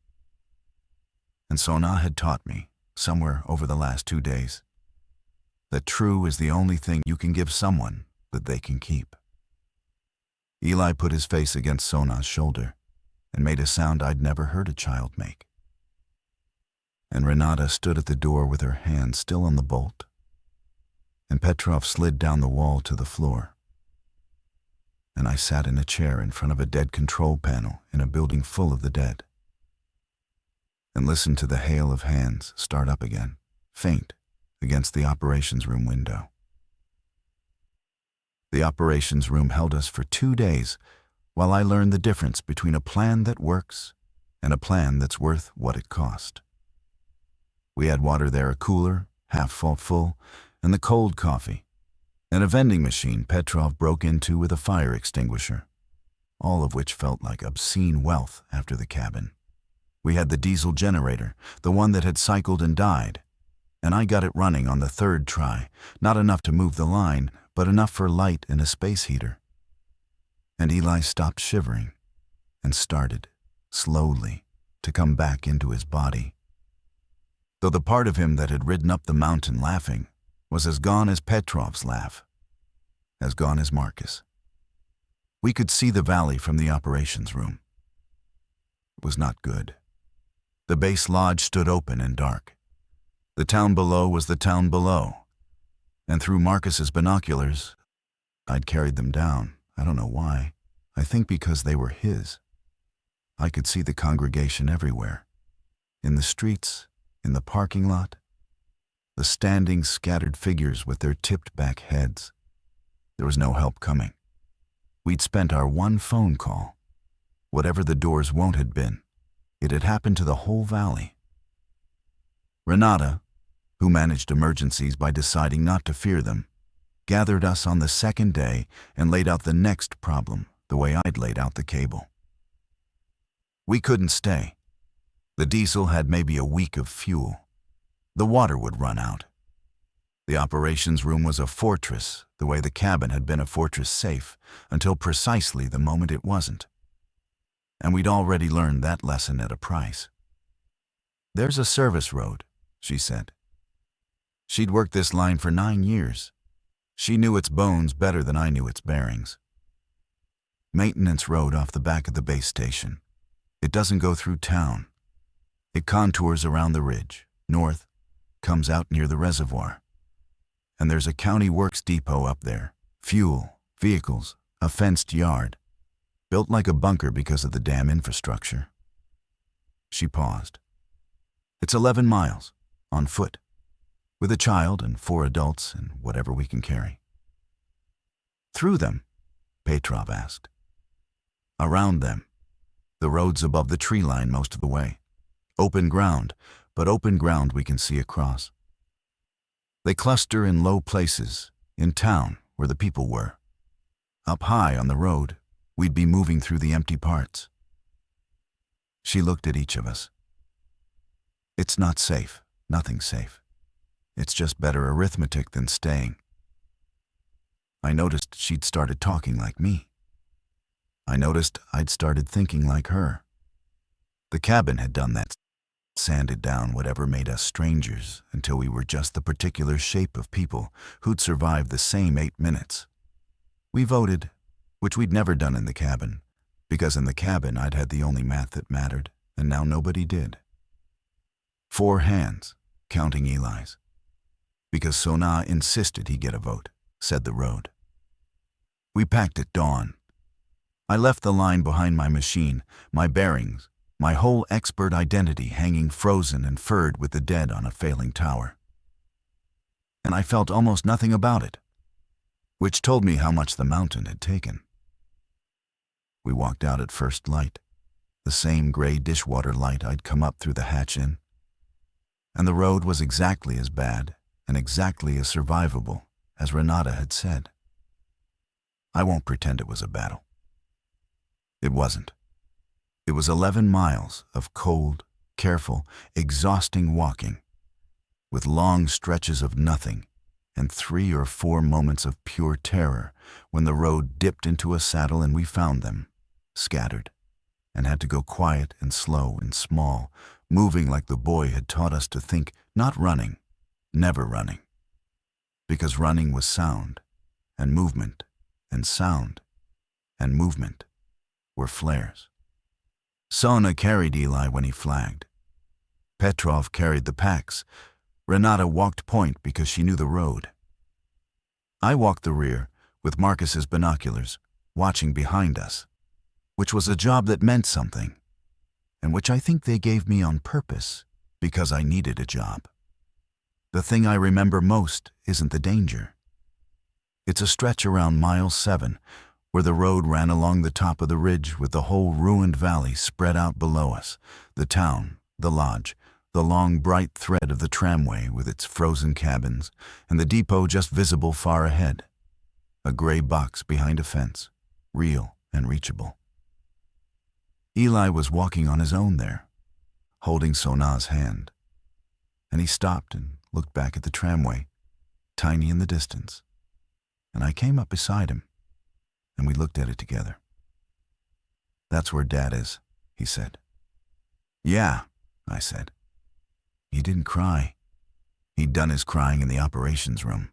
And Sona had taught me, somewhere over the last 2 days, that true is the only thing you can give someone that they can keep. Eli put his face against Sona's shoulder and made a sound I'd never heard a child make. And Renata stood at the door with her hand still on the bolt, and Petrov slid down the wall to the floor. And I sat in a chair in front of a dead control panel in a building full of the dead, and listened to the hail of hands start up again, faint, against the operations room window. The operations room held us for 2 days while I learned the difference between a plan that works and a plan that's worth what it cost. We had water there, a cooler, half full, and the cold coffee, and a vending machine Petrov broke into with a fire extinguisher, all of which felt like obscene wealth after the cabin. We had the diesel generator, the one that had cycled and died, and I got it running on the 3rd try, not enough to move the line, but enough for light and a space heater. And Eli stopped shivering and started, slowly, to come back into his body. Though the part of him that had ridden up the mountain laughing was as gone as Petrov's laugh, as gone as Marcus. We could see the valley from the operations room. It was not good. The base lodge stood open and dark. The town below was the town below, and through Marcus's binoculars, I'd carried them down. I don't know why. I think because they were his. I could see the congregation everywhere. In the streets, in the parking lot, the standing, scattered figures with their tipped-back heads. There was no help coming. We'd spent our one phone call. Whatever the door's won't had been, it had happened to the whole valley. Renata, who managed emergencies by deciding not to fear them, gathered us on the second day and laid out the next problem the way I'd laid out the cable. We couldn't stay. The diesel had maybe a week of fuel. The water would run out. The operations room was a fortress, the way the cabin had been a fortress safe, until precisely the moment it wasn't. And we'd already learned that lesson at a price. "There's a service road," she said. She'd worked this line for 9 years. She knew its bones better than I knew its bearings. Maintenance road off the back of the base station. It doesn't go through town. It contours around the ridge, north, comes out near the reservoir. And there's a county works depot up there. Fuel, vehicles, a fenced yard. Built like a bunker because of the dam infrastructure. She paused. It's 11 miles, on foot, with a child and 4 adults and whatever we can carry. Through them? Petrov asked. Around them. The road's above the tree line most of the way. Open ground, but open ground we can see across. They cluster in low places, in town, where the people were. Up high on the road, we'd be moving through the empty parts. She looked at each of us. It's not safe, nothing safe. It's just better arithmetic than staying. I noticed she'd started talking like me. I noticed I'd started thinking like her. The cabin had done that, sanded down whatever made us strangers until we were just the particular shape of people who'd survived the same 8 minutes. We voted, which we'd never done in the cabin, because in the cabin I'd had the only math that mattered, and now nobody did. 4 hands, counting Eli's. Because Sona insisted he get a vote, said the road. We packed at dawn. I left the line behind my machine, my bearings, my whole expert identity hanging frozen and furred with the dead on a failing tower. And I felt almost nothing about it, which told me how much the mountain had taken. We walked out at first light, the same gray dishwater light I'd come up through the hatch in. And the road was exactly as bad and exactly as survivable as Renata had said. I won't pretend it was a battle. It wasn't. It was 11 miles of cold, careful, exhausting walking, with long stretches of nothing and 3 or 4 moments of pure terror when the road dipped into a saddle and we found them, scattered, and had to go quiet and slow and small, moving like the boy had taught us to think, not running, never running. Because running was sound, and movement, and sound, and movement were flares. Sona carried Eli when he flagged. Petrov carried the packs. Renata walked point because she knew the road. I walked the rear, with Marcus's binoculars, watching behind us, which was a job that meant something, and which I think they gave me on purpose because I needed a job. The thing I remember most isn't the danger. It's a stretch around mile 7, where the road ran along the top of the ridge with the whole ruined valley spread out below us, the town, the lodge, the long bright thread of the tramway with its frozen cabins, and the depot just visible far ahead, a gray box behind a fence, real and reachable. Eli was walking on his own there, holding Sona's hand, and he stopped and looked back at the tramway, tiny in the distance, and I came up beside him, and we looked at it together. "That's where Dad is," he said. "Yeah," I said. He didn't cry. He'd done his crying in the operations room,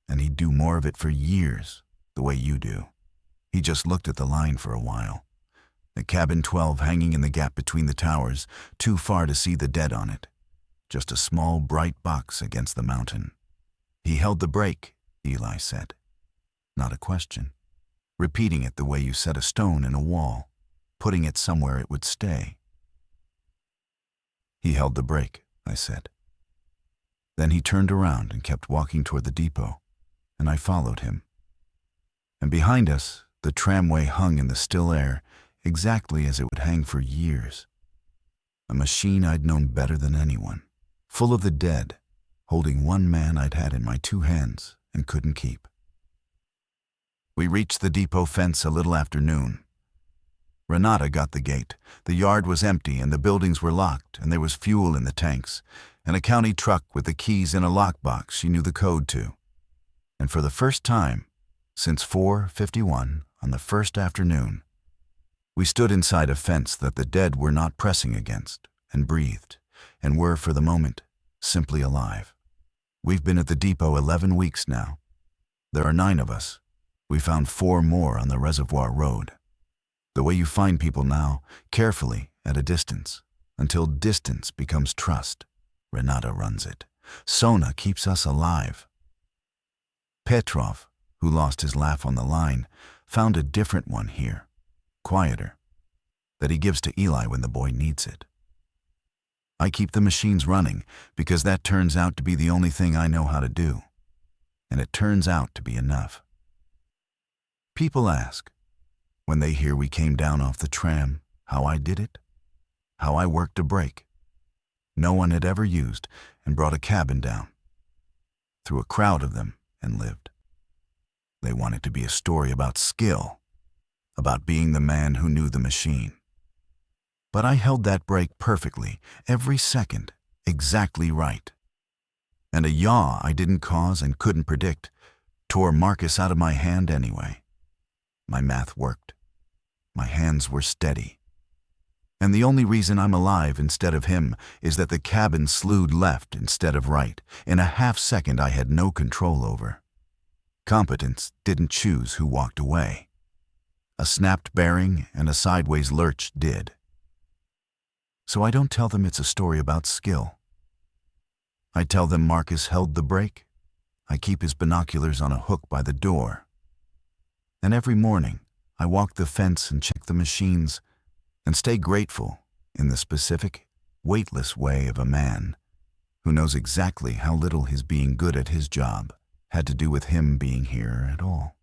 and he'd do more of it for years, the way you do. He just looked at the line for a while, the cabin 12 hanging in the gap between the towers, too far to see the dead on it, just a small bright box against the mountain. He held the brake, Eli said. Not a question. Repeating it the way you set a stone in a wall, putting it somewhere it would stay. He held the brake, I said. Then he turned around and kept walking toward the depot, and I followed him. And behind us, the tramway hung in the still air, exactly as it would hang for years. A machine I'd known better than anyone, full of the dead, holding one man I'd had in my 2 hands and couldn't keep. We reached the depot fence a little after noon. Renata got the gate. The yard was empty and the buildings were locked, and there was fuel in the tanks, and a county truck with the keys in a lockbox she knew the code to. And for the first time, since 4:51 on the first afternoon, we stood inside a fence that the dead were not pressing against, and breathed, and were, for the moment, simply alive. We've been at the depot 11 weeks now. There are 9 of us. We found 4 more on the Reservoir Road. The way you find people now, carefully, at a distance, until distance becomes trust. Renata runs it. Sona keeps us alive. Petrov, who lost his laugh on the line, found a different one here, quieter, that he gives to Eli when the boy needs it. I keep the machines running because that turns out to be the only thing I know how to do, and it turns out to be enough. People ask, when they hear we came down off the tram, how I did it, how I worked a brake no one had ever used and brought a cabin down, through a crowd of them, and lived. They want it to be a story about skill, about being the man who knew the machine. But I held that brake perfectly, every second, exactly right. And a yaw I didn't cause and couldn't predict tore Marcus out of my hand anyway. My math worked. My hands were steady. And the only reason I'm alive instead of him is that the cabin slewed left instead of right, in a half-second I had no control over. Competence didn't choose who walked away. A snapped bearing and a sideways lurch did. So I don't tell them it's a story about skill. I tell them Marcus held the brake. I keep his binoculars on a hook by the door. And every morning, I walk the fence and check the machines and stay grateful in the specific, weightless way of a man who knows exactly how little his being good at his job had to do with him being here at all.